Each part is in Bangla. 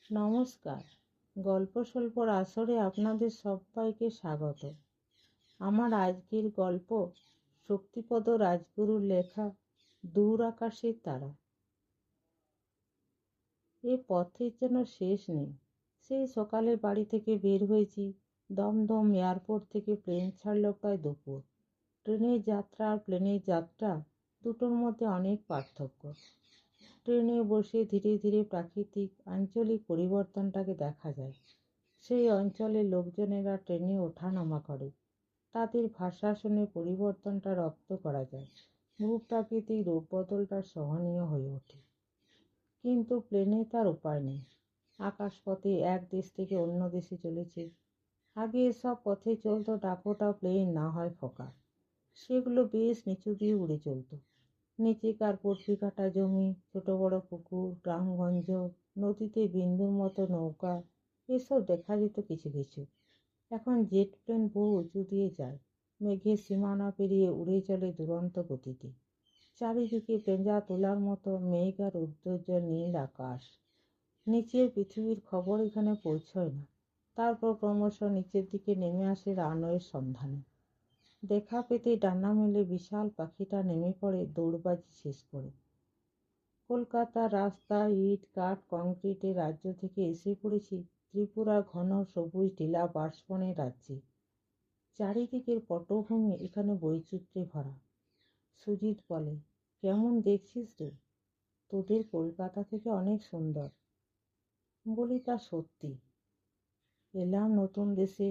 নমস্কার। গল্প স্বল্পর আসরে আপনাদের সবাইকে স্বাগত। আমার আজকের গল্প শক্তিপদ রাজগুরুর লেখা দূর আকাশের তারা। এ পথের যেন শেষ নেই। সেই সকালে বাড়ি থেকে বের হয়েছি। দমদম এয়ারপোর্ট থেকে প্লেন ছাড়ল প্রায় দুপুর। ট্রেনের যাত্রা আর প্লেনের যাত্রা দুটোর মধ্যে অনেক পার্থক্য। ট্রেনে বসে ধীরে ধীরে প্রাকৃতিক আঞ্চলিক পরিবর্তনটাকে দেখা যায়। সেই অঞ্চলের লোকজনেরা ট্রেনে ওঠানামা করে, তাদের ভাষা শুনে পরিবর্তনটা রপ্ত করা যায়। ভূপ্রাকৃতিক রূপ বদলটা সহনীয় হয়ে ওঠে। কিন্তু প্লেনে তার উপায় নেই। আকাশপথে এক দেশ থেকে অন্য দেশে চলেছে। আগে এসব পথে চলতো ডাকোটা প্লেন, না হয় ফোকার। সেগুলো বেশ নিচু দিয়ে উড়ে চলত। নিচে কার্পট্রি কাটা জমি, ছোট বড় পুকুর, গ্রামগঞ্জ, নদীতে বিন্দুর মতো নৌকা, এসব দেখা যেত কিছু কিছু। এখন জেট প্লেন বহু উঁচু দিয়ে যায়, মেঘের সীমানা পেরিয়ে উড়ে চলে দুরন্ত গতিতে। চারিদিকে পেঁজা তোলার মতো মেঘ আর উজ্জ্বল নীল আকাশ। নিচের পৃথিবীর খবর এখানে পৌঁছয় না। তারপর ক্রমশ নিচের দিকে নেমে আসে রানওয়ের সন্ধানে। দেখা পেতে ডানা মেলে বিশাল পাখিটা নেমে পড়ে দৌড়বাজি শেষ করে। কলকাতার রাস্তা ইট কাঠ কংক্রিটের রাজ্য থেকে এসে পড়েছি ত্রিপুরার ঘন সবুজ টিলা বাঁশবনের রাজ্যে। চারিদিকের পটভূমি এখানে বৈচিত্র্যে ভরা। সুজিত বলে, কেমন দেখছিস রে? তোদের কলকাতা থেকে অনেক সুন্দর। বলি, তা সত্যি। এলাম নতুন দেশে।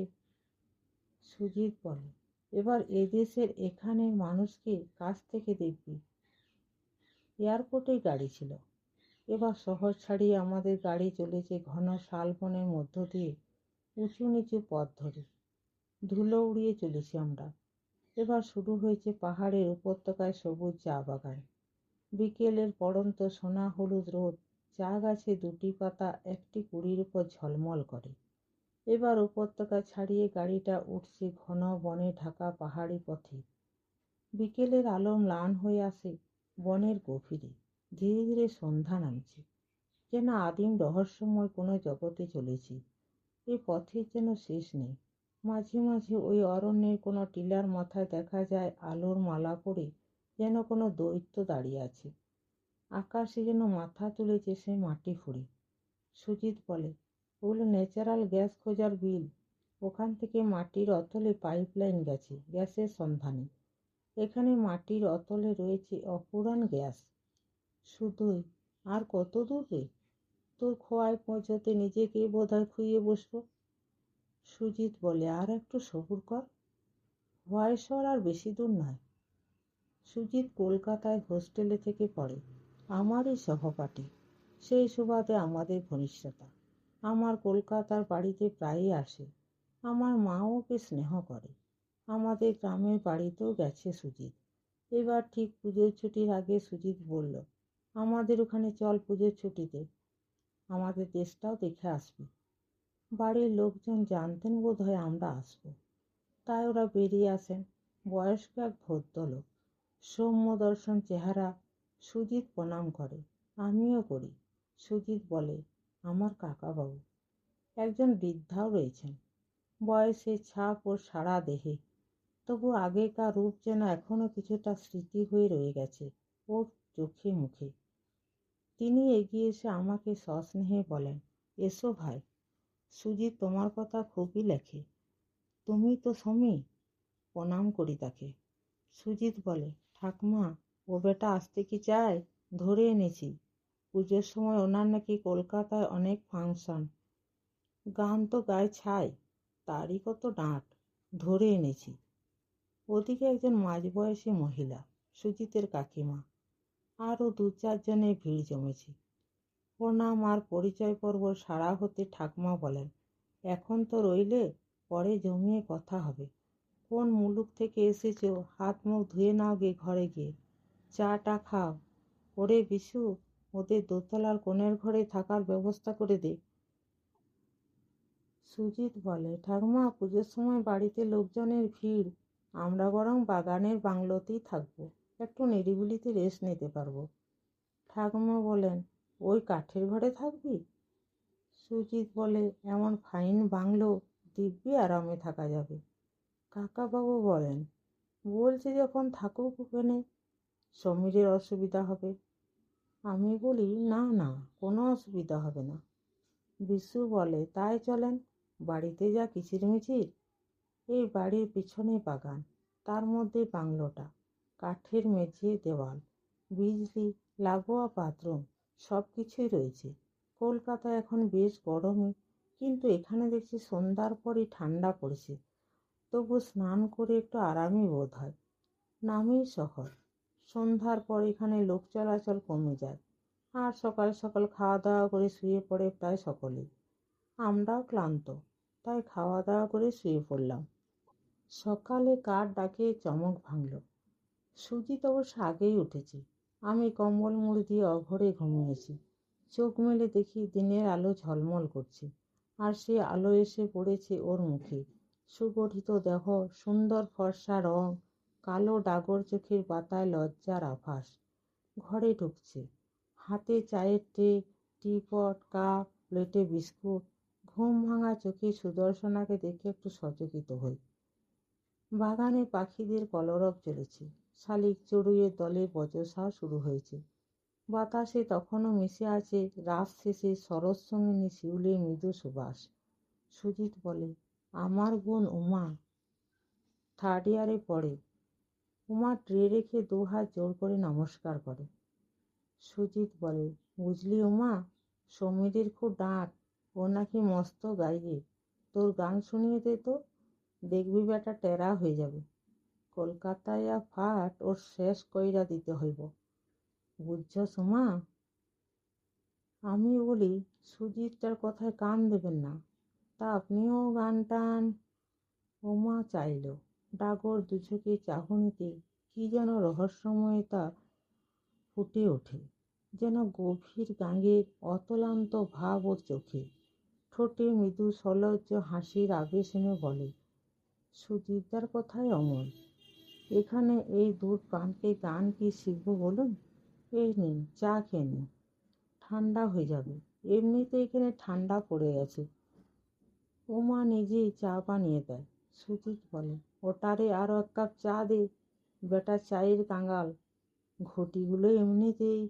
সুজিত বলে, এবার এদেশের এখানের মানুষকে কাছ থেকে দেখবি। এয়ারপোর্টেই গাড়ি ছিল। এবার শহর ছাড়িয়ে আমাদের গাড়ি চলেছে ঘন শালবনের মধ্য দিয়ে, উঁচু নিচু পথ ধরে। ধুলো উড়িয়ে চলেছি আমরা। এবার শুরু হয়েছে পাহাড়ের উপত্যকায় সবুজ চা বাগান। বিকেলের পড়ন্ত সোনা হলুদ রোদ চা গাছে দুটি পাতা একটি কুড়ির উপর ঝলমল করে। এবার উপত্যকা ছাড়িয়ে গাড়িটা উঠছে ঘন বনে ঢাকা পাহাড়ি পথে। বিকেলের আলো ম্লান হয়ে আসে বনের গভীরে। ধীরে ধীরে সন্ধ্যা নামছে। যেন আদিম রহস্যময় কোনো জগতে চলেছি। এ পথের যেন শেষ নেই। মাঝে মাঝে ওই অরণ্যের কোনো টিলার মাথায় দেখা যায় আলোর মালা পড়ে যেন কোনো দৈত্য দাঁড়িয়ে আছে। আকাশে যেন মাথা তুলেছে সে মাটি ফুঁড়ে। সুজিত বলে, ওগুলো ন্যাচারাল গ্যাস খোঁজার বিল। ওখান থেকে মাটির অতলে পাইপলাইন গেছে গ্যাসের সন্ধানে। এখানে মাটির অতলে রয়েছে অপুরাণ গ্যাস। শুধুই। আর কত দূর রে? তোর খোয়ায় পৌঁছতে নিজেকে বোধহয় খুইয়ে বসবো। সুজিত বলে, আর একটু সবুর কর। হোয়াইশহর আর বেশি দূর নয়। সুজিত কলকাতায় হোস্টেলে থেকে পড়ে, আমারই সহপাঠী। সেই সুবাদে আমাদের ঘনিষ্ঠতা। আমার কলকাতার বাড়িতে প্রায়ই আসে। আমার মাও ওকে স্নেহ করে। আমাদের গ্রামের বাড়িতেও গেছে সুজিত। এবার ঠিক পুজোর ছুটির আগে সুজিত বলল, আমাদের ওখানে চল পুজোর ছুটিতে। আমাদের দেশটাও দেখে আসবি। বাড়ির লোকজন জানতেন বোধ হয় আমরা আসবো, তাই ওরা বেরিয়ে আসেন। বয়স্ক এক ভদ্রলোক, সৌম্য দর্শন চেহারা। সুজিত প্রণাম করে, আমিও করি। সুজিত বলে, আমার কাকাবাবু। একজন বৃদ্ধাও রয়েছেন। বয়সের ছাপ ও সারা দেহে, তবু আগেকার রূপ যেন এখনো কিছুটা স্মৃতি হয়ে রয়ে গেছে ওর চোখে মুখে। তিনি এগিয়ে এসে আমাকে সস্নেহে বলেন, এসো ভাই। সুজিত তোমার কথা খুবই লেখে। তুমি তো সমী। প্রণাম করি তাকে। সুজিত বলে, ঠাকুমা, ও বেটা আসতে কি চায়? ধরে এনেছি। পুজোর সময় ওনার নাকি কলকাতায় অনেক ফাংশন। গান তো গায়ে ছাই, তারই কত ডাঁট। ধরে এনেছি। ওদিকে একজন মাঝবয়সী মহিলা, সুজিতের কাকিমা, আরও 2-4 জনের ভিড় জমেছে। প্রণাম আর পরিচয় পর্ব সারা হতে ঠাকুমা বলেন, এখন তো রইলে, পরে জমিয়ে কথা হবে। কোন মুলুক থেকে এসেছো হাত মুখ ধুয়ে নাও গে ঘরে গিয়ে। চাটা খাও। ওরে বিশু, ওদের দোতলার কোণের ঘরে থাকার ব্যবস্থা করে দে। সুজিত বলে, ঠাকুমা, পুজোর সময় বাড়িতে লোকজনের ভিড়। আমরা বরং বাগানের বাংলোতেই থাকবো, একটু নিরিবিলিতে রেস্ট নিতে পারবো। ঠাকুমা বলেন, ওই কাঠের ঘরে থাকবি? সুজিত বলে, এমন ফাইন বাংলো দিব্যি আরামে থাকা যাবে। কাকাবাবু বলেন, বলছে যখন থাকুক ওখানে, সমীরের অসুবিধা হবে। আমি বলি, না না, কোনো অসুবিধা হবে না। বিশু বলে, তাই চলেন, বাড়িতে যা কিচিরমিচির। এই বাড়ির পিছনে বাগান, তার মধ্যে বাংলোটা, কাঠের মেঝে দেওয়াল, বিজলি, লাগোয়া বাথরুম, সব কিছুই রয়েছে। কলকাতায় এখন বেশ গরমই, কিন্তু এখানে দেখছি সন্ধ্যার পরই ঠান্ডা পড়েছে। তবু স্নান করে একটু আরামই বোধ হয়। নামেই শহর, সন্ধ্যার পর এখানে লোক চলাচল কমে যায়, আর সকাল সকাল খাওয়া দাওয়া করে শুয়ে পড়ে প্রায় সকলেই। আমরাও ক্লান্ত, তাই খাওয়া দাওয়া করে শুয়ে পড়লাম। সকালে কার ডাকে চমক ভাঙল। সুজিত অবশ্য আগেই উঠেছে। আমি কম্বল মুড়ি দিয়ে অঘরে ঘুমিয়েছি। চোখ মেলে দেখি দিনের আলো ঝলমল করছে, আর সে আলো এসে পড়েছে ওর মুখে। সুগঠিত দেহ, সুন্দর ফর্সা রং, কালো ডাগর চোখের পাতায় লজ্জার আভাস। ঘরে ঢুকছে, হাতে চায়ের ট্রে, টিপট, কাপ, প্লেটে বিস্কুট। ঘুম ভাঙা চোখে সুদর্শনাকে দেখে একটু সচকিত হই। বাগানে পাখিদের কলরব চলেছে, শালিক চড়ুইয়ের দলে বচসা শুরু হয়েছে। বাতাসে তখনও মিশে আছে রাত শেষে শরৎ সঙ্গিনী শিউলির মৃদু সুবাস। সুজিত বলে, আমার বোন উমা 3rd ইয়ারে পড়ে। উমা ট্রে রেখে 2 হাত জোর করে নমস্কার করে। সুজিত বলে, বুঝলি উমা, সমীরের খুব ডাক, ও নাকি মস্ত গাইবে। তোর গান শুনিয়ে দে তো, দেখবি বেটা টেরা হয়ে যাবে। কলকাতায় ফাট ওর শেষ কইরা দিতে হইব, বুঝছস উমা? আমি বলি, সুজিতটার কথায় কান দেবেন না, তা আপনিও গান টান। উমা চাইল। ডাগর দুচোখে চাহনিতে কি যেন রহস্যময়তা ফুটে ওঠে, যেন গভীর গাঙের অতলান্ত ভাব ওর চোখে। ঠোঁটে মৃদু সলজ্জ হাসির আবেশ এনে বলে, সুজিতদার কথাই অমল। এখানে এই দূর প্রান্তে গান কি শিখব বলুন? এই নিন, চা খেয়ে নিন, ঠান্ডা হয়ে যাবে। এমনিতে এখানে ঠান্ডা পড়ে গেছে। উমা নিজেই চা বানিয়ে দেয়। সুজিত বলে, ওটারে আরো 1 কাপ চা দে, বেটা চায়ের কাঙাল। ঘটিগুলো এমনিতেই।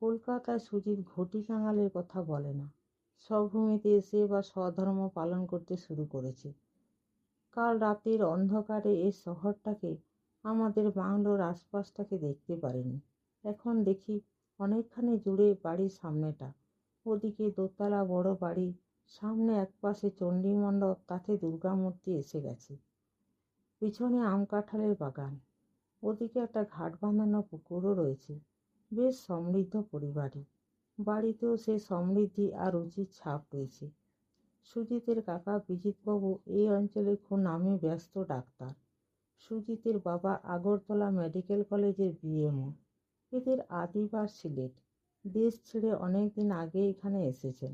কলকাতায় সুজিত ঘটি কাঙালের কথা বলে না। স্বভূমিতে এসে বা স্বধর্ম পালন করতে শুরু করেছে। কাল রাতের অন্ধকারে এই শহরটাকে, আমাদের বাংলোর আশপাশটাকে দেখতে পারিনি। এখন দেখি অনেকখানি জুড়ে বাড়ির সামনেটা। ওদিকে দোতলা বড় বাড়ি, সামনে একপাশে চণ্ডী মণ্ডপ, তাতে দুর্গামূর্তি এসে গেছে। পিছনে আম কাঁঠালের বাগান, ওদিকে একটা ঘাট বাঁধানো পুকুরও রয়েছে। বেশ সমৃদ্ধ পরিবারই। বাড়িতেও সে সমৃদ্ধি আর রুচির ছাপ রয়েছে। সুজিতের কাকা বিজিতবাবু এই অঞ্চলে খুব নামে ব্যস্ত ডাক্তার। সুজিতের বাবা আগরতলা মেডিকেল কলেজের বিএমও। এদের আদিবাস সিলেট। দেশ ছেড়ে অনেক দিন আগে এখানে এসেছেন,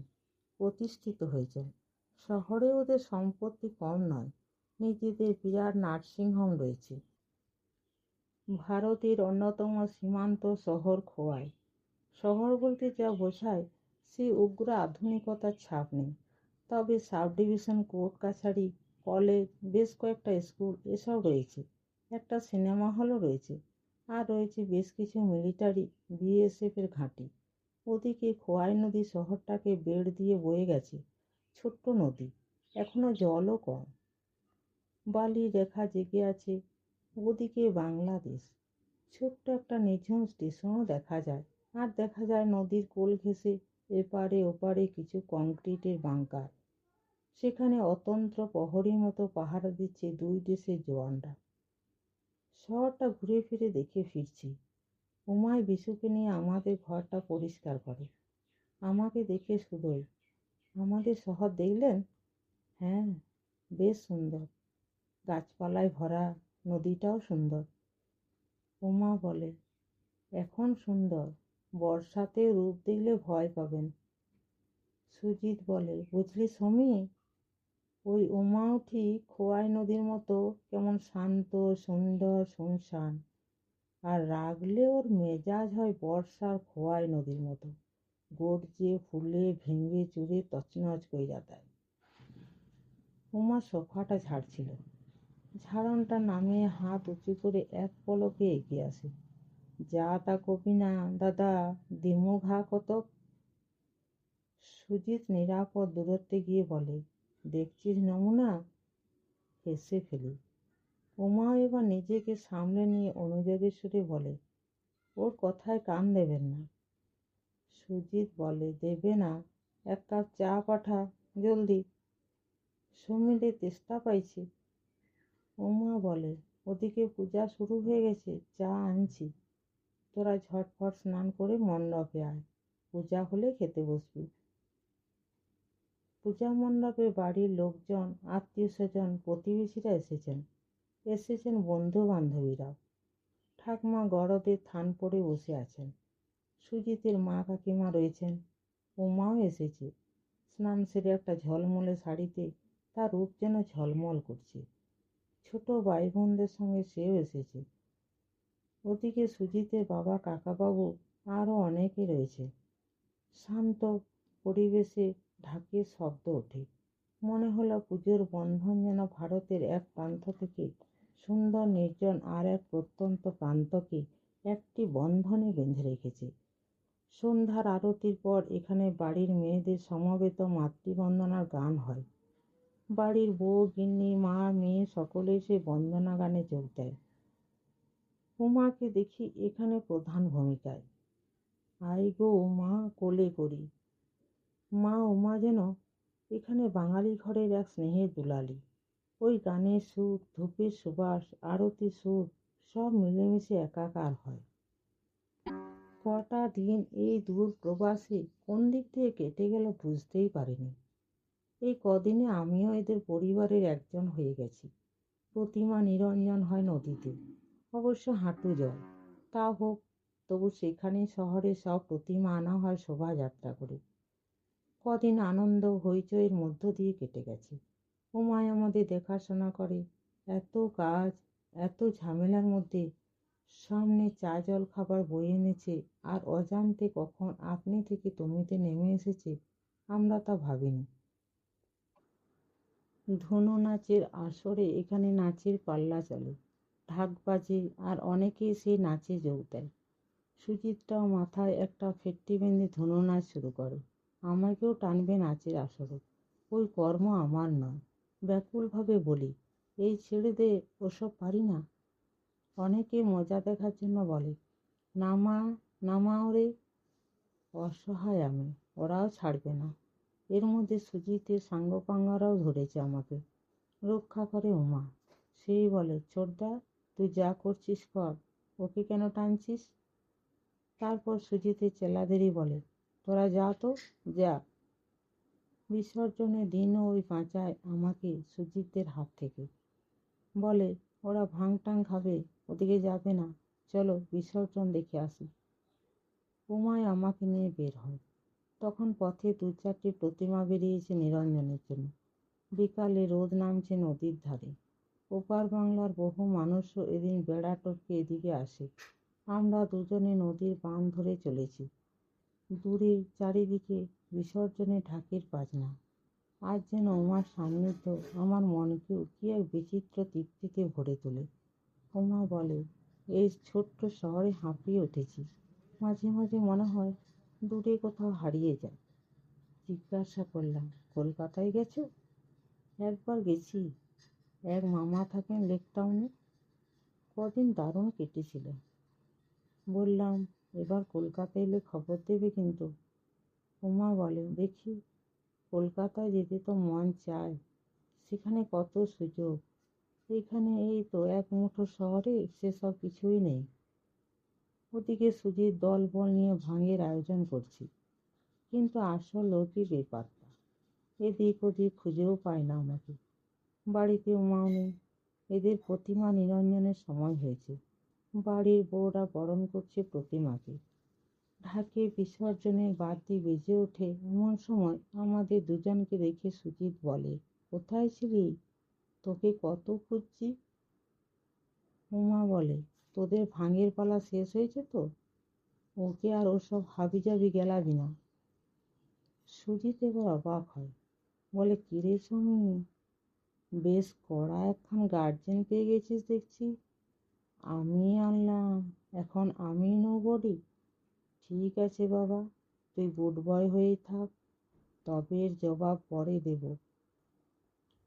প্রতিষ্ঠিত হয়েছেন। শহরে ওদের সম্পত্তি কম নয়, নিজেদের বিরাট নার্সিংহোম রয়েছে। ভারতের অন্যতম সীমান্ত শহর খোয়াই। শহর বলতে যা বোঝায় সে উগ্র আধুনিকতার ছাপ নেই। তবে সাব ডিভিশন, কোর্ট কাছারি, কলেজ, বেশ কয়েকটা স্কুল এসব রয়েছে। একটা সিনেমা হলও রয়েছে, আর রয়েছে বেশ কিছু মিলিটারি, বিএসএফের ঘাঁটি। ওদিকে খোয়াই নদী শহরটাকে বেড় দিয়ে বয়ে গেছে। ছোট্ট নদী, এখনো জলও কম। বালির রেখা জেগে আছে। ওদিকে বাংলাদেশ। ছোট্ট একটা নিঝুম স্টেশনও দেখা যায়। আর দেখা যায় নদীর কোল ঘেঁষে এপারে ওপারে কিছু কংক্রিটের বাংকার। সেখানে অতন্ত্র প্রহরীর মতো পাহারা দিচ্ছে 2 দেশের জওয়ানরা। শহরটা ঘুরে ফিরে দেখে ফিরছি। উমায় বিশুকে নিয়ে আমাদের ঘরটা পরিষ্কার করে। আমাকে দেখে শুধোয়, আমাদের শহর দেখলেন? হ্যাঁ, বেশ সুন্দর, গাছপালায় ভরা, নদীটাও সুন্দর। উমা বলে, এখন সুন্দর, বর্ষাতে রূপ দেখলে ভয় পাবেন। সুজিত বলে, বুঝলি সমী, ওই উমাও ঠিক খোয়াই নদীর মতো কেমন শান্ত, সুন্দর, শুনশান। আর রাগলে ওর মেজাজ হয় বর্ষার খোয়াই নদীর মতো, গর্জে ফুলে ভেঙে চুরে তছনছ কইরা দেয়। উমা সোফাটা ঝাড়ছিল। ঝাড়নটা নামিয়ে হাত উঁচু করে এক পলকে এগিয়ে আসে। যা তা কবি না দাদা, দিমু ঘা কতক। সুজিত নিরাপদ দূরত্বে গিয়ে বলে, দেখছিস নমুনা? হেসে ফেলি। উমাও এবার নিজেকে সামলে নিয়ে অনুযোগের সুরে বলে, ওর কথায় কান দেবেন না। সুজিত বলে, দেবে না? এক কাপ চা পাঠা জলদি, সমীরে তেষ্টা পাইছে। উমা বলে, ওদিকে পূজা শুরু হয়ে গেছে, চা আনছি। তোরা ঝটফট স্নান করে মণ্ডপে আয়, পূজা হলে খেতে বসবি। পূজা মণ্ডপে বাড়ির লোকজন, আত্মীয় স্বজন, প্রতিবেশীরা এসেছেন বন্ধু বান্ধবীরাও। ঠাকমা গরদের থান পড়ে বসে আছেন। সুজিতের মা কাকিমা রয়েছেন। উমাও এসেছে। স্নান সেরে একটা ঝলমলে শাড়িতে তার রূপ যেন ঝলমল করছে। ছোট ভাই বোনদের সঙ্গে সেও এসেছে। ওদিকে সুজিতের বাবা, কাকাবাবু আরও অনেকে রয়েছে। শান্ত পরিবেশে ঢাকের শব্দ ওঠে। মনে হলো পুজোর বন্ধন যেন ভারতের এক প্রান্ত থেকে সুন্দর নির্জন আর এক প্রত্যন্ত প্রান্তকে একটি বন্ধনে বেঁধে রেখেছে। সন্ধ্যার আরতির পর এখানে বাড়ির মেয়েদের সমবেত মাতৃবন্দনার গান হয়। বাড়ির বউ, গিন্নি, মা, মেয়ে সকলে এসে বন্দনা গানে যোগ দেয়। উমাকে দেখি এখানে প্রধান ভূমিকায়। আই গো উমা কোলে করি। মা উমা যেন এখানে বাঙালি ঘরের এক স্নেহের দুলালি। ওই গানের সুর, ধূপের সুবাস, আরতির সুর সব মিলেমিশে একাকার হয়। কটা দিন এই দূর প্রবাসে কোন দিক থেকে কেটে গেল বুঝতেই পারিনি। এই কদিনে আমিও এদের পরিবারের একজন হয়ে গেছি। প্রতিমা নিরঞ্জন হয় নদীতে, অবশ্য হাঁটু জল। তা হোক, তবু সেখানে শহরে সব প্রতিমা আনা হয় শোভাযাত্রা করে। কদিন আনন্দ হইচইয়ের মধ্য দিয়ে কেটে গেছে। উমায় আমাদের দেখাশোনা করে। এত কাজ, এত ঝামেলার মধ্যে সামনে চা জল খাবার বয়ে এনেছে, আর অজান্তে কখন আপনি থেকে তুমিতে নেমে এসেছে আমরা তা ভাবিনি। ধনু নাচের আসরে এখানে নাচের পাল্লা চলে, ঢাক বাজে, আর অনেকেই সেই নাচে যোগ দেয়। সুজিতটাও মাথায় একটা ফেট্টি বেঁধে ধনু নাচ শুরু করে। আমাকেও টানবে নাচের আসরে। ওই কর্ম আমার নয়। ব্যাকুলভাবে বলি, এই ছেড়ে দে, ওসব পারি না। অনেকে মজা দেখার জন্য বলে, নামা নামা ওরে। অসহায় আমি, ওরাও ছাড়বে না। এর মধ্যে সুজিতের সাঙ্গপাঙ্গারাও ধরেছে আমাকে। রক্ষা করে উমা। সেই বলে, ছোটদা, তুই যা করছিস কর, ওকে কেন টানছিস? তারপর সুজিতের চেলাদেরই বলে, তোরা যা তো, যা। বিসর্জনের দিনও ওই বাঁচায় আমাকে সুজিতদের হাত থেকে। বলে, ওরা ভাং টাং খাবে, ওদিকে যাবে না, চলো বিসর্জন দেখে আসি। উমায় আমাকে নিয়ে বের হয়। তখন পথে দু চারটি প্রতিমা বেরিয়েছে নিরঞ্জনের জন্য। বিকালে রোদ নামছে নদীর ধারে। ওপার বাংলার বহু মানুষও এদিন বেড়া টপকে এদিকে আসে। আমরা দুজনে নদীর বাঁধ ধরে চলেছি। দূরে চারিদিকে বিসর্জনে ঢাকের বাজনা। আজ যেন উমার সান্নিধ্য আমার মনকেও কি এক বিচিত্র তৃপ্তিতে ভরে তোলে। উমা বলে, এই ছোট্ট শহরে হাঁপিয়ে উঠেছি। মাঝে মাঝে মনে হয় দূরে কোথাও হারিয়ে যায়। জিজ্ঞাসা করলাম, কলকাতায় গেছো? একবার গেছি। এক মামা থাকেন লেকটাউনে। কদিন দারুণ কেটেছিল। বললাম, এবার কলকাতা এলে খবর দেবে কিন্তু। উমা বলে, দেখি, কলকাতায় যেতে তো মন চায়, সেখানে কত সুযোগ। এখানে এই তো এক মুঠো শহরে সেসব কিছুই নেই। ওদিকে সুজিত দলবল নিয়ে ভাঙের আয়োজন করছি, কিন্তু আসল ওটি বেপাত্তা। এদিক ওদিক খুঁজেও পায় না আমাকে। বাড়িতে উমাও নেই। এদের প্রতিমা নিরঞ্জনের সময় হয়েছে। বাড়ির বউরা বরণ করছে প্রতিমাকে। ঢাকে বিসর্জনের বাদ্যি বেজে ওঠে। এমন সময় আমাদের দুজনকে দেখে সুজিত বলে, কোথায় ছিলি? তোকে কত খুঁজছি। উমা বলে, তোদের ভাঙের পালা শেষ হয়েছে তো? ওকে আর ওসব হাবিজাবি গেলাবি না। সুজিত এবার অবাক হয়, বলে কিরে সমী, বেশ কড়া একখান গার্জেন পেয়ে গেছিস দেখছি। আমি আনলাম, এখন আমি নোবডি। ঠিক আছে বাবা, তুই গুড বয় হয়েই থাক, তবে এর জবাব পরে দেব।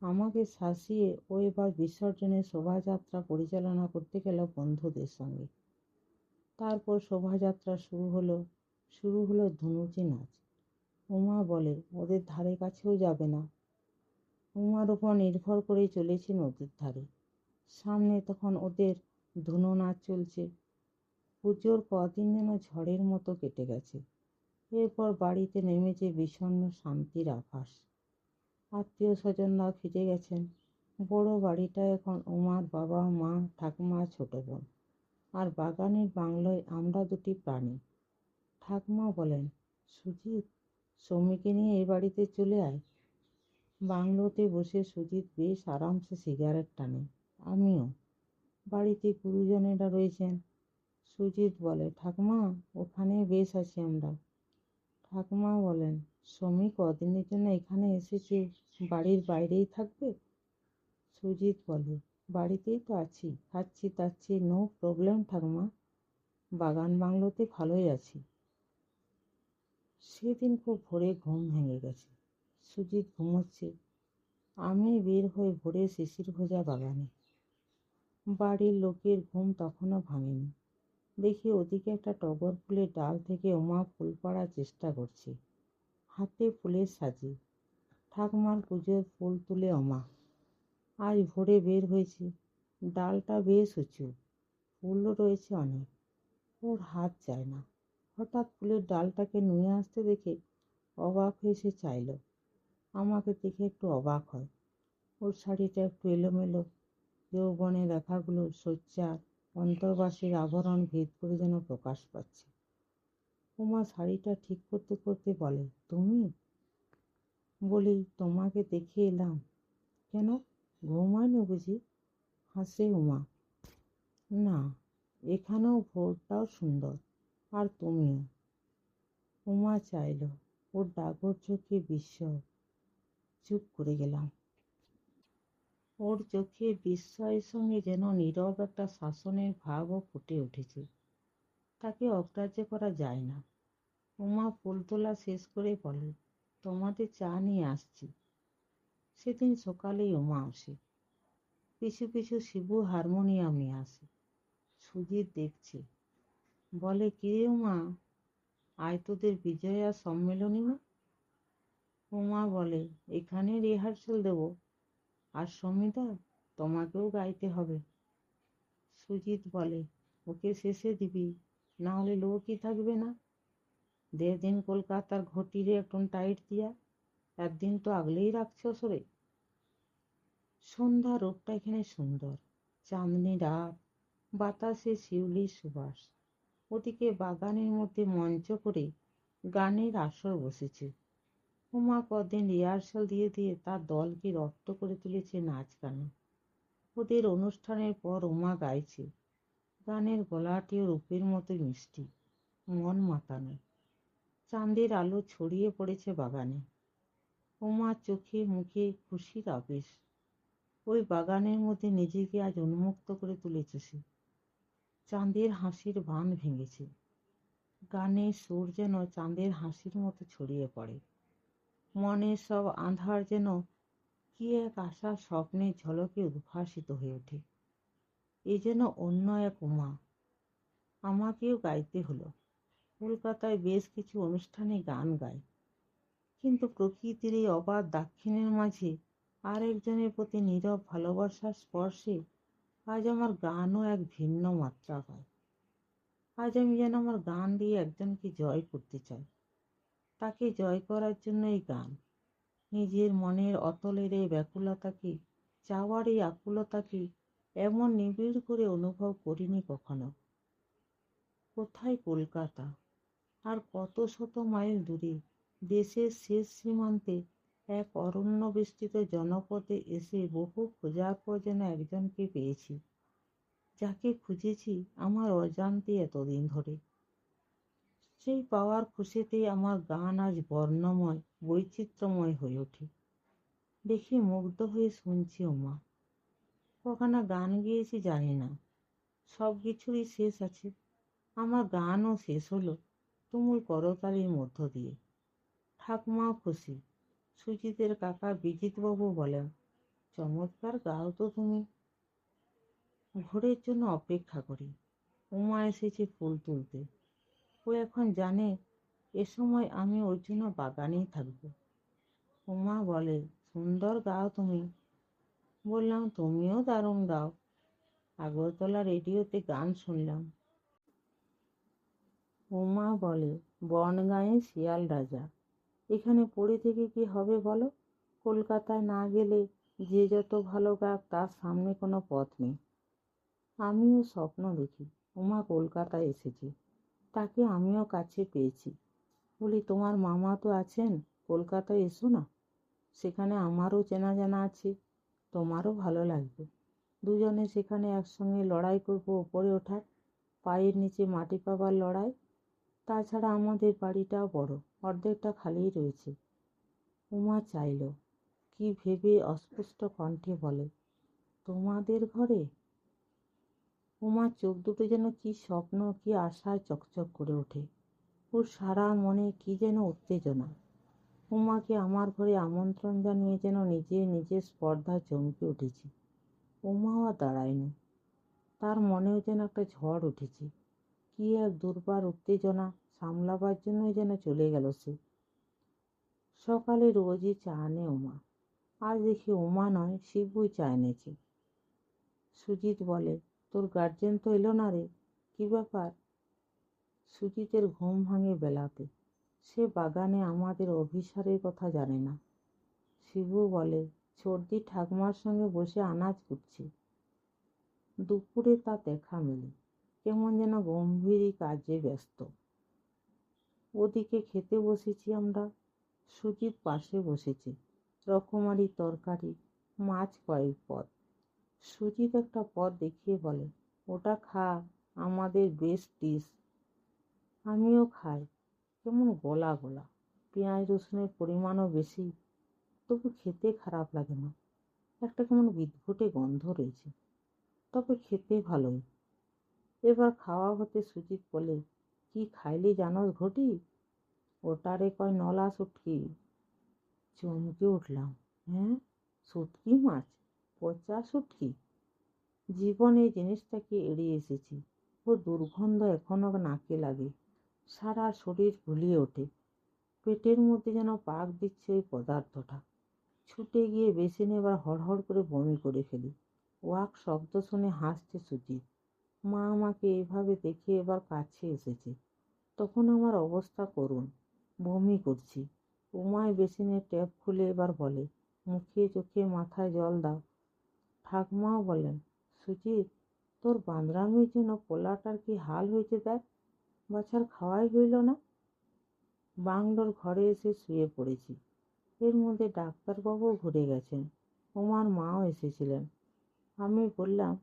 আমাকে শাসিয়ে ও এবার বিসর্জনের শোভাযাত্রা পরিচালনা করতে গেল বন্ধুদের সঙ্গে। তারপর শোভাযাত্রা শুরু হলো ধুনুচি নাচ। উমা বলে ওদের ধারে কাছেও যাবে না। উমার উপর নির্ভর করেই চলেছে নদীর ধারে। সামনে তখন ওদের ধুনো নাচ চলছে। পুজোর কদিন যেন ঝড়ের মতো কেটে গেছে। এরপর বাড়িতে নেমেছে বিষণ্ণ শান্তির আভাস। আত্মীয় স্বজনরা ফিরে গেছেন। বড় বাড়িটা এখন উমার বাবা, মা, ঠাকুমা, ছোট বোন আর বাগানের বাংলোয় আমরা দুটি প্রাণী। ঠাকুমা বলেন, সুজিত, সৌমিকে নিয়ে এ বাড়িতে চলে আয়। বাংলোতে বসে সুজিত বেশ আরামসে সিগারেট টানে, আমিও। বাড়িতে গুরুজনেরা রয়েছেন। সুজিত বলে, ঠাকুমা, ওখানে বেশ আছি আমরা। ঠাকুমা বলেন, সমী কদিনের জন্য এখানে এসেছে, বাড়ির বাইরেই থাকবে? সুজিত বলে, বাড়িতেই তো আছি, খাচ্ছি তাচ্ছি, নো প্রবলেম ঠাকুমা, বাগান বাংলোতে ভালোই আছি। সেদিন খুব ভোরে ঘুম ভেঙে গেছে। সুজিত ঘুমোচ্ছে, আমি বের হয়ে ভোরে শিশির ভোজা বাগানে। বাড়ির লোকের ঘুম তখনও ভাঙেনি। দেখি ওদিকে একটা টগর ফুলের ডাল থেকে উমা ফুল পাড়ার চেষ্টা করছে, হাতে ফুলের সাজি। ঠাকুমার পুজোর ফুল তুলে উমা আজ ভোরে বের হয়েছে। ডালটা বেশ উঁচু, ফুলও রয়েছে অনেক। ওর হাত যায় না। হঠাৎ ফুলের ডালটাকে নুয়ে আসতে দেখে অবাক হয়ে সে চাইল। আমাকে দেখে একটু অবাক হয়। ওর শাড়িটা একটু এলোমেলো, যৌবনের রেখাগুলো সোচ্চার, অন্তর্বাসের আভরণ ভেদ করে যেন প্রকাশ পাচ্ছে। উমা শাড়িটা ঠিক করতে করতে বলে, তুমি? বলি, তোমাকে দেখে এলাম। কেন, ঘুম হয়নি বুঝি? হাসে উমা। না, এখানেও ভোরটাও সুন্দর, আর তুমিও। উমা চাইল, ওর ডাগর চোখে বিস্ময়। চুপ করে গেলাম। ওর চোখে বিস্ময়ের সঙ্গে যেন নীরব একটা শাসনের ভাবও ফুটে উঠেছে। তাকে অগ্রাহ্য করা যায় না। উমা ফুল তোলা শেষ করে বলে, তোমাদের চা নিয়ে আসছি। সেদিন সকালেই উমা আসে। পিছু পিছু শিবু হারমোনিয়াম নিয়ে আসে। সুজিত দেখছে, বলে, কিরে উমা, আয় তোদের বিজয়া সম্মেলনী না? উমা বলে, এখানে রিহার্সাল দেব, আর সমিতা, তোমাকেও গাইতে হবে। সুজিত বলে, ওকে শেষে দিবি, না হলে লোকই থাকবে না। 1.5 দিন কলকাতার ঘটিরে একটন টাইট দিয়া, একদিন তো আগলেই রাখছ সরে। সন্ধ্যা রূপটা এখানে সুন্দর, চাঁদনি রাত, বাতাসে শিউলির সুবাস। ওদিকে বাগানের মধ্যে মঞ্চ করে গানের আসর বসেছে। উমা কদিন রিহার্সাল দিয়ে দিয়ে তার দলকে রপ্ত করে তুলেছে নাচ গানে। ওদের অনুষ্ঠানের পর উমা গাইছে। গানের গলাটিও রূপের মতোই মিষ্টি, মন মাতানো। চাঁদের আলো ছড়িয়ে পড়েছে বাগানে। উমার চোখে মুখে খুশির আবেশ। ওই বাগানের মধ্যে নিজেকে আজ উন্মুক্ত করে তুলেছে সে। চাঁদের হাসির বাঁধ ভেঙেছে। গানের সুর যেন চাঁদের হাসির মতো ছড়িয়ে পড়ে। মনের সব আঁধার যেন কি এক আশা স্বপ্নের ঝলকে উদ্ভাসিত হয়ে ওঠে। এ যেন অন্য এক উমা। আমাকেও গাইতে হলো। কলকাতায় বেশ কিছু অনুষ্ঠানে গান গায়, কিন্তু প্রকৃতির এই অবাধ দাক্ষিণের মাঝে আর একজনের প্রতি নীরব ভালোবাসার স্পর্শে আজ আমার গানও এক ভিন্ন মাত্রা পায়। আজ আমি যেন আমার গান দিয়ে একজনকে জয় করতে চাই। তাকে জয় করার জন্য এই গান। নিজের মনের অতলের এই ব্যাকুলতাকে, চাওয়ার এই আকুলতাকে এমন নিবিড় করে অনুভব করিনি কখনো। কোথায় কলকাতা, আর কত শত মাইল দূরে, দেশের শেষ সীমান্তে এক অরণ্য বিস্তৃত জনপদে এসে বহু খোঁজার পর যেন একজনকে পেয়েছি, যাকে খুঁজেছি আমার অজান্তে এতদিন ধরে। সেই পাওয়ার খুশিতে আমার গান আজ বর্ণময় বৈচিত্র্যময় হয়ে ওঠে। দেখি মুগ্ধ হয়ে শুনছি ওমা। কখানা গান গেয়েছি জানি না, সব কিছুরই শেষ আছে। আমার গানও শেষ হলো তুমুল করতালির মধ্য দিয়ে। ঠাকুমাও খুশি। সুজিতের কাকা বিজিতবাবু বলেন, চমৎকার গাও তো তুমি। ভোরের জন্য অপেক্ষা করি। উমা এসেছে ফুল তুলতে। ও এখন জানে এ সময় আমি ওর জন্য বাগানেই থাকবো। উমা বলে, সুন্দর গাও তুমি। বললাম, তুমিও দারুণ গাও। আগরতলা রেডিওতে গান শুনলাম। উমা বলে, বনগাঁয়ে শিয়াল রাজা। এখানে পড়ে থেকে কি হবে বলো? কলকাতায় না গেলে যে যত ভালো গাক তার সামনে কোনো পথ নেই। আমিও স্বপ্ন দেখি উমা কলকাতায় এসেছে, তাকে আমিও কাছে পেয়েছি। বলি, তোমার মামা তো আছেন, কলকাতায় এসো না। সেখানে আমারও চেনা জানা আছে, তোমারও ভালো লাগবে। দুজনে সেখানে একসঙ্গে লড়াই করবো ওপরে ওঠার, পায়ের নিচে মাটি পাবার লড়াই। তাছাড়া আমাদের বাড়িটাও বড়, অর্ধেকটা খালিই রয়েছে। উমা চাইল, কি ভেবে অস্পষ্ট কণ্ঠে বলে, তোমাদের ঘরে? উমার চোখ দুটো যেন কি স্বপ্ন, কি আশায় চকচক করে ওঠে। ওর সারা মনে কি যেন উত্তেজনা। উমাকে আমার ঘরে আমন্ত্রণ জানিয়ে যেন নিজের স্পর্ধা চমকে উঠেছে। উমাও আর দাঁড়ায়নি। তার মনেও যেন একটা ঝড় উঠেছে। কি এক দুর্বার উত্তেজনা সামলাবার জন্যই যেন চলে গেল সে। সকালে রোজই চা আনে উমা। আজ দেখি উমা নয়, শিবুই চা এনেছে। সুজিত বলে, তোর গার্জেন তো এলো না রে, কি ব্যাপার? সুজিতের ঘুম ভাঙে বেলাতে। সে বাগানে আমাদের অভিসারের কথা জানে না। শিবু বলে, সর্দি ঠাকুমার সঙ্গে বসে আনাজ কুটছে। দুপুরে তার দেখা মেলে, কেমন যেন গম্ভীর কাজে ব্যস্ত। ওদিকে খেতে বসেছি আমরা। সুজিত পাশে বসেছে। রকমারি তরকারি, মাছ কয়েক পদ। সুজিত একটা পদ দেখিয়ে বলে, ওটা খা, আমাদের বেস্ট ডিশ। আমিও খাই। কেমন গলা গলা, পেঁয়াজ রসুনের পরিমাণও বেশি, তবু খেতে খারাপ লাগে না। একটা কেমন বিদঘুটে গন্ধ রয়েছে, তবে খেতে ভালোই। এবার খাওয়া হতে সুজিত বলে, কি খাইলি জানোস ঘটি? ওটারে কয় নলা শুটকি। চমকে উঠলাম। হ্যাঁ, শুটকি মাছ? পচা শুটকি? জীবনে এই জিনিসটাকে এড়িয়ে এসেছি। ও দুর্গন্ধ এখনো নাকে লাগে, সারা শরীর ফুলিয়ে ওঠে। পেটের মধ্যে যেন পাক দিচ্ছে ওই পদার্থটা। ছুটে গিয়ে বেসিনে এবার হড়হড় করে বমি করে ফেলি। ওয়াক শব্দ শুনে হাসছে সুজিত। মা আমাকে এইভাবে দেখে এবার কাছে এসেছে। তখন আমার অবস্থা করুণ, বমি করছি। উমায় বেসিনের ট্যাপ খুলে এবার বলে, মুখে চোখে মাথায় জল দাও। ঠাকুমাও বলেন, সুজিত, তোর বাঁদরামির জন্য পোলাটার কি হাল হয়েছে দেখ, বাছার খাওয়াই হইল না। বাংলোর ঘরে এসে শুয়ে পড়েছি। এর মধ্যে ডাক্তারবাবুও ঘুরে গেছেন, উমার মাও এসেছিলেন। আমি বললাম,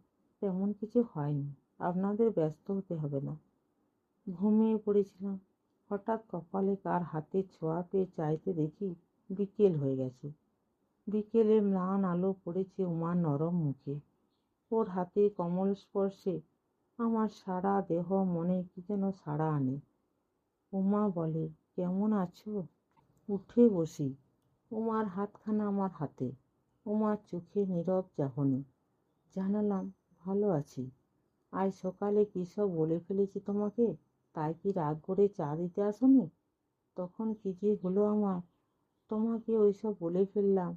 তেমন কিছু হয়নি, আপনাদের ব্যস্ত হতে হবে না। ঘুমিয়ে পড়েছিলাম। হঠাৎ কপালে কার হাতের ছোঁয়া পেয়ে চাইতে দেখি বিকেল হয়ে গেছে। বিকেলের ম্লান আলো পড়েছে উমার নরম মুখে। ওর হাতে কমল স্পর্শে আমার সারা দেহ মনে কি যেন সাড়া আনে। উমা বলে, কেমন আছো? উঠে বসি। উমার হাতখানা আমার হাতে। উমার চোখে নীরব চাহনি। জানালাম, ভালো আছি। আজ সকালে কী সব বলে ফেলেছি তোমাকে, তাই কি রাগ করে চা দিতে আসনি? তখন কি যে হলো আমার, তোমাকে ওইসব বলে ফেললাম।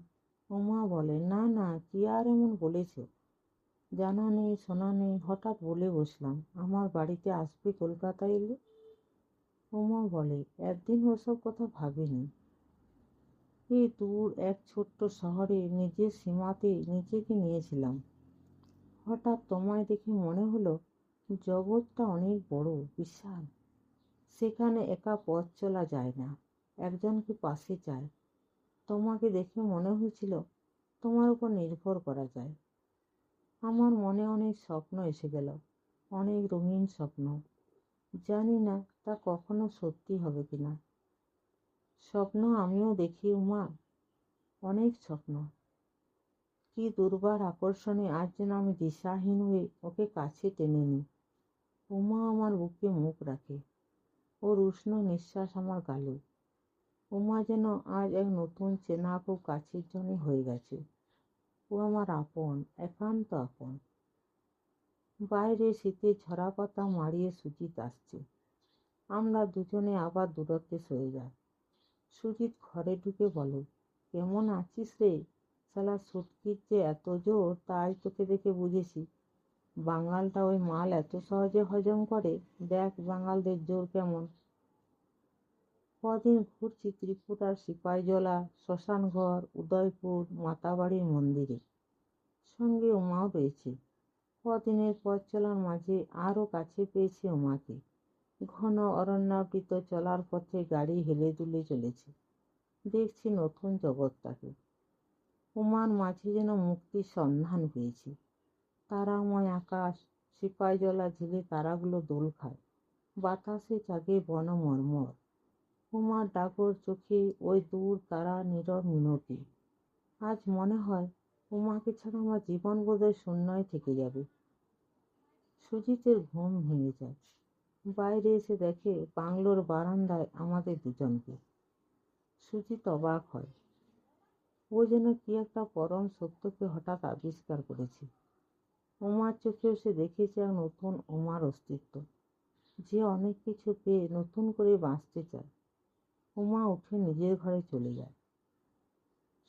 উমা বলে, না না, কি আর এমন বলেছ? জানা নেই শোনা নেই, হঠাৎ বলে বসলাম আমার বাড়িতে আসবে কলকাতায় এলে। উমা বলে, একদিন ওসব কথা ভাবিনি। এই দূর এক ছোট্ট শহরে নিজের সীমাতে নিজেকে নিয়েছিলাম। হঠাৎ তোমায় দেখে মনে হলো জগৎটা অনেক বড়, বিশাল। সেখানে একা পথ চলা যায় না, একজনকে পাশে চায়। তোমাকে দেখে মনে হয়েছিল তোমার উপর নির্ভর করা যায়। আমার মনে অনেক স্বপ্ন এসে গেল, অনেক রঙিন স্বপ্ন। জানি না তা কখনো সত্যি হবে কিনা। স্বপ্ন আমিও দেখি উমা, অনেক স্বপ্ন। কি দুর্বার আকর্ষণে আজ যেন আমি দিশাহীন হয়ে ওকে কাছে টেনে নিই। উমা আমার বুকে মুখ রাখে, ওর উষ্ণ নিঃশ্বাস আমার গালে। উমা যেন আজ এক নতুন চেনা খুব কাছের জন্য হয়ে গেছে। ও আমার আপন, একান্ত আপন। বাইরে শীতের ঝরা পাতা মাড়িয়ে সুজিত আসছে। আমরা দুজনে আবার দূরত্বে সরে যাই। সুজিত ঘরে ঢুকে বলে, কেমন আছিস রে? শালা সুটকির যে এত জোর তা আজ তোকে দেখে বুঝেছি। বাঙালটা ওই মাল এত সহজে হজম করে, দেখ বাঙালদের জোর কেমন। কদিন ঘুরছি ত্রিপুরার সিপাহীজলা, শ্মশানঘর, উদয়পুর, মাতাবাড়ির মন্দিরে। সঙ্গে উমাও রয়েছে। কদিনের পথ চলার মাঝে আরও কাছে পেয়েছি উমাকে। ঘন অরণ্যাবৃত চলার পথে গাড়ি হেলে দুলে চলেছে। দেখছি নতুন জগৎটাকে। উমার মাঝে যেন মুক্তির সন্ধান পেয়েছি। তারাময় আকাশ, সিপাহীজলা ঝিলে তারাগুলো দোল খায়। বাতাসে জাগে বনমর্মর। উমার ডাগর চোখে ওই দূর তারা নীরব মিনতি। আজ মনে হয় উমাকে ছাড়া আমার জীবন বোধহয় শূন্যই থেকে যাবে। সুজিতের ঘুম ভেঙে যায়। বাইরে এসে দেখে বাংলোর বারান্দায় আমাদের দুজনকে। সুজিত অবাক হয়। ও যেন কি একটা পরম সত্যকে হঠাৎ আবিষ্কার করেছে। উমার চোখেও সে দেখেছে এক নতুন উমার অস্তিত্ব, যে অনেক কিছু পেয়ে নতুন করে বাঁচতে চায়। উমা উঠে নিজের ঘরে চলে যায়।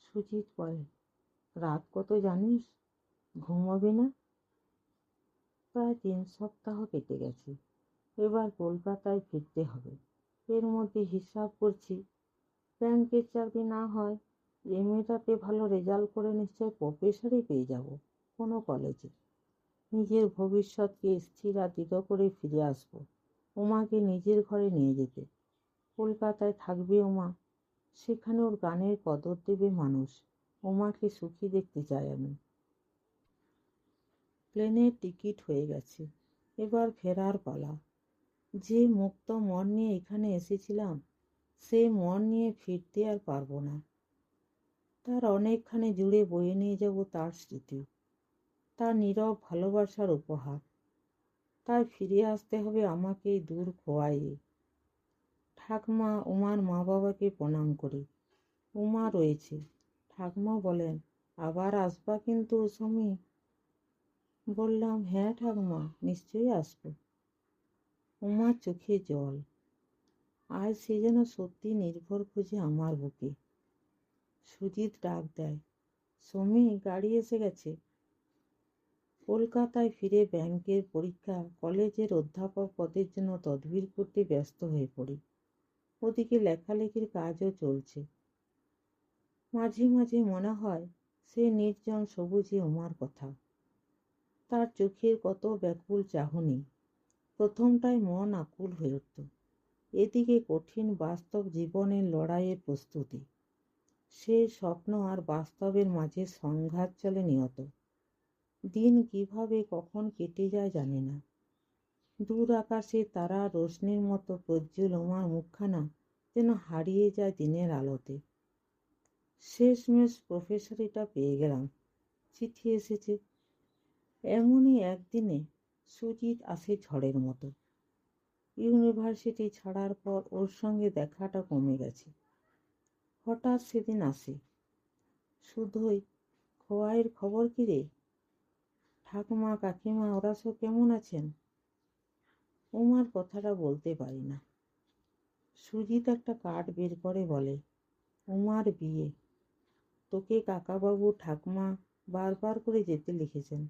সুজিত বলে, রাত কত জানিস? ঘুমোবি না? প্রায় 3 সপ্তাহ কেটে গেছে। এবার কলকাতায় ফিরতে হবে। এর মধ্যে হিসাব করছি, ব্যাংকের চাকরি না হয় এমএটাতে ভালো রেজাল্ট করে নিশ্চয় প্রফেসরই পেয়ে যাব কোনো কলেজে। নিজের ভবিষ্যৎকে স্থির আর দৃঢ় করে ফিরে আসবো। উমাকে নিজের ঘরে নিয়ে যেতে। কলকাতায় থাকবে উমা, সেখানে ওর গানের কদর দেবে মানুষ। উমাকে সুখী দেখতে চাই আমি। প্লেনের টিকিট হয়ে গেছে, এবার ফেরার পালা। যে মুক্ত মন নিয়ে এখানে এসেছিলাম, সেই মন নিয়ে ফিরতে আর পারবো না। তার অনেকখানি জুড়ে বয়ে নিয়ে যাব তার স্মৃতি, তার নীরব ভালোবাসার উপহার। তাই ফিরে আসতে হবে আমাকে দূর খোয়াইয়ে। ঠাকমা উমার মা বাবাকে প্রণাম করি। উমা রয়েছে। ঠাকমা বলেন, আবার আসবা কিন্তু সমী। বললাম, হ্যাঁ ঠাকমা, নিশ্চয়ই আসবো। উমার চোখে জল। আজ সে যেন সত্যি নির্ভর খুঁজে আমার বুকে। সুজিত ডাক দেয়, সমী, গাড়ি এসে গেছে। কলকাতায় ফিরে ব্যাংকের পরীক্ষা, কলেজের অধ্যাপক পদের জন্য তদবির করতে ব্যস্ত হয়ে পড়ি। ওদিকে লেখালেখির কাজও চলছে। মাঝে মাঝে মনে হয় সে নির্জন সবুজে উমার কথা, তার চোখের কত ব্যাকুল চাহনি। প্রথমটায় মন আকুল হয়ে উঠত। এদিকে কঠিন বাস্তব জীবনের লড়াইয়ের প্রস্তুতি। সে স্বপ্ন আর বাস্তবের মাঝে সংঘাত চলে নিয়ত। দিন কিভাবে কখন কেটে যায় জানি না। দূর আকাশে তারা রোশনির মতো প্রজ্জ্বল উমার মুখখানা যেন হারিয়ে যায় দিনের আলোতে। শেষমেশ প্রফেসরিটা পেয়ে গেলাম। চিঠি এসেছে। এমনই একদিনে সুজিত আসে ঝড়ের মতো। ইউনিভার্সিটি ছাড়ার পর ওর সঙ্গে দেখাটা কমে গেছে। হঠাৎ সেদিন আসে। শুধুই, খোয়াইয়ের খবর কি রে? ঠাকুমা কাকিমা ওরা সব কেমন আছেন? উমার কথাটা বলতে পারি না। সুজিত একটা কার্ড বের করে বলে, উমার বিয়ে, তোকে কাকাবাবু ঠাকুমা বারবার করে যেতে লিখেছেন।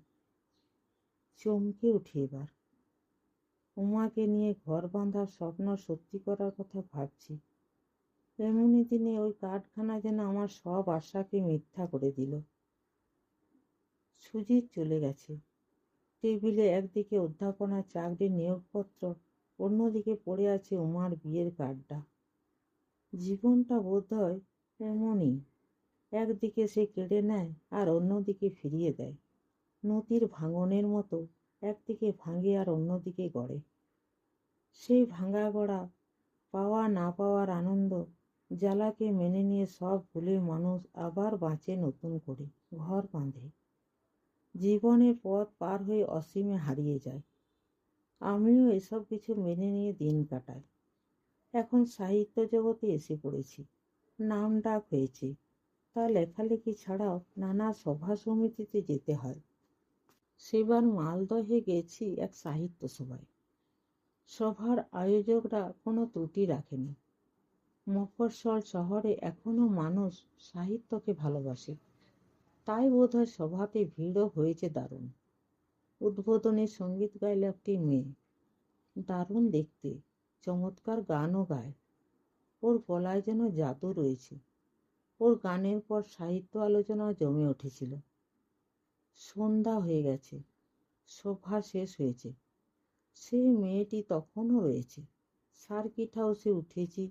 চমকে উঠি এবার। উমাকে নিয়ে ঘর বাঁধার স্বপ্ন সত্যি করার কথা ভাবছি। এমনই দিনে ওই কার্ডখানা যেন আমার সব আশাকে মিথ্যা করে দিল। সুজিত চলে গেছে। টেবিলে একদিকে অধ্যাপনার চাকরির নিয়োগপত্র, অন্যদিকে পড়ে আছে উমার বিয়ের কার্ডটা। জীবনটা বোধহয় এমনই, একদিকে সে কেড়ে নেয় আর অন্যদিকে ফিরিয়ে দেয়। নদীর ভাঙনের মতো একদিকে ভাঙে আর অন্যদিকে গড়ে। সেই ভাঙা গড়া পাওয়া না পাওয়ার আনন্দ জ্বালাকে মেনে নিয়ে সব ভুলে মানুষ আবার বাঁচে নতুন করে, ঘর বাঁধে, জীবনের পথ পার হয়ে অসীমে হারিয়ে যায়। আমিও এসব কিছু মেনে নিয়ে দিন কাটাই। এখন সাহিত্য জগতে এসে পড়েছি, নাম ডাক হয়েছে, তা লেখালেখি ছাড়াও নানা সভা সমিতিতে যেতে হয়। সেবার মালদহে গেছি এক সাহিত্য সভায়। সভার আয়োজকরা কোনো ত্রুটি রাখেনি। মফস্বল শহরে এখনো মানুষ সাহিত্যকে ভালোবাসে, তাই বোধহয় সভাতে ভিড়ও হয়েছে দারুণ। উদ্বোধনী সঙ্গীত গাইল একটি মেয়ে, দারুণ দেখতে, চমৎকার গানও গায়। ওর গলায় যেন জাদু রয়েছে। ওর গানের পর সাহিত্য আলোচনা জমে উঠেছিল। সন্ধ্যা হয়ে গেছে, সভা শেষ হয়েছে। সেই মেয়েটি তখনও রয়েছে। সার্কিট হাউসে উঠেছি।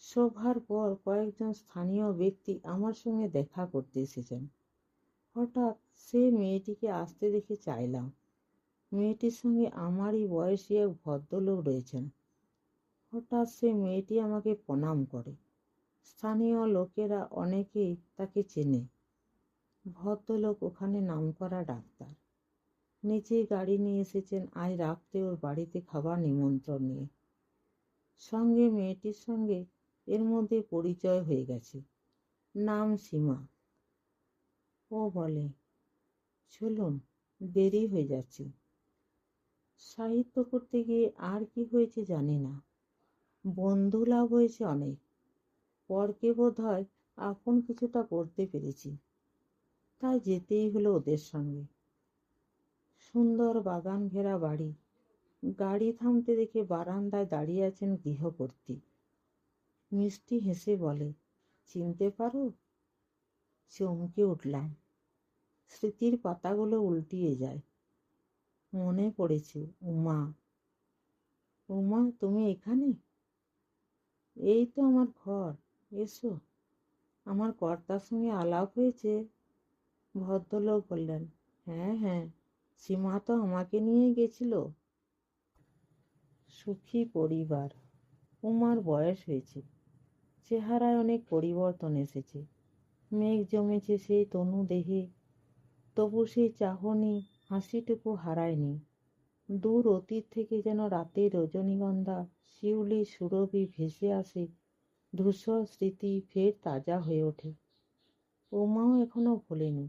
সভার পর কয়েকজন স্থানীয় ব্যক্তি আমার সঙ্গে দেখা করতে এসেছেন। হঠাৎ সে মেয়েটিকে আসতে দেখে চাইলাম। মেয়েটির সঙ্গে আমারই বয়সী এক ভদ্রলোক রয়েছেন। হঠাৎ সে মেয়েটি আমাকে প্রণাম করে। স্থানীয় লোকেরা অনেকেই তাকে চেনে। ভদ্রলোক ওখানে নামকরা ডাক্তার। নিজেই গাড়ি নিয়ে এসেছেন আজ রাত্রে ওর বাড়িতে খাবার নিমন্ত্রণ নিয়ে। সঙ্গে মেয়েটির সঙ্গে এর মধ্যে পরিচয় হয়ে গেছে। নাম সীমা। ও বলে, চলুন, দেরি হয়ে যাচ্ছে। সাহিত্য করতে গিয়ে আর কি হয়েছে জানি না, বন্ধু লাভ হয়েছে অনেক। পরকে বোধ হয় আপন কিছুটা করতে পেরেছি, তাই যেতেই হলো ওদের সঙ্গে। সুন্দর বাগান ঘেরা বাড়ি। গাড়ি থামতে দেখে বারান্দায় দাঁড়িয়ে আছেন গৃহকর্ত্রী। মিষ্টি হেসে বলে, চিনতে পারো? চমকে উঠলাম। স্মৃতির পাতাগুলো উল্টিয়ে যায়। মনে পড়েছে উমা। উমা, তুমি এখানে? এই তো আমার ঘর, এসো। আমার কর্তার সঙ্গে আলাপ হয়েছে? ভদ্রলোক বললেন, হ্যাঁ হ্যাঁ, সীমা তো আমাকে নিয়ে গেছিল। সুখী পরিবার। উমার বয়স হয়েছে, চেহারায় অনেক পরিবর্তন এসেছে। মেঘ জমেছে সেই তনু দেহে, তবু সেই চাহনি হাসিটুকু হারায়নি। দূর অতীত থেকে যেন রাতের রজনীগন্ধা শিউলি সুরভি ভেসে আসে, ধূসর স্মৃতি ফের তাজা হয়ে ওঠে। উমাও এখনো ভোলেনি।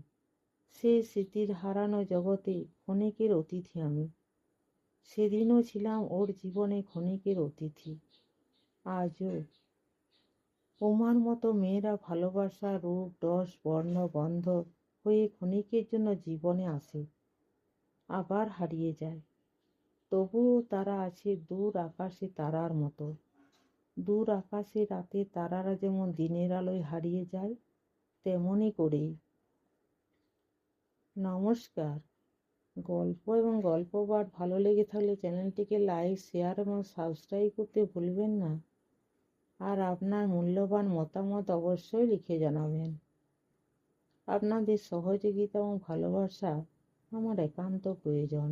সেই স্মৃতির হারানো জগতে ক্ষণিকের অতিথি আমি। সেদিনও ছিলাম ওর জীবনে ক্ষণিকের অতিথি। আজও। উমার মতো মেয়েরা ভালোবাসা, রূপ, রস, বর্ণ, গন্ধ হয়ে ক্ষণিকের জন্য জীবনে আসে, আবার হারিয়ে যায়। তবুও তারা আছে দূর আকাশে তারার মতো। দূর আকাশে রাতে তারারা যেমন দিনের আলোয় হারিয়ে যায়, তেমনই করেই। নমস্কার। গল্প এবং গল্প পাঠ ভালো লেগে থাকলে চ্যানেলটিকে লাইক, শেয়ার এবং সাবস্ক্রাইব করতে ভুলবেন না। আর আপনার মূল্যবান মতামত অবশ্যই লিখে জানাবেন। আপনাদের সহযোগিতা এবং ভালোবাসা আমার একান্ত প্রয়োজন।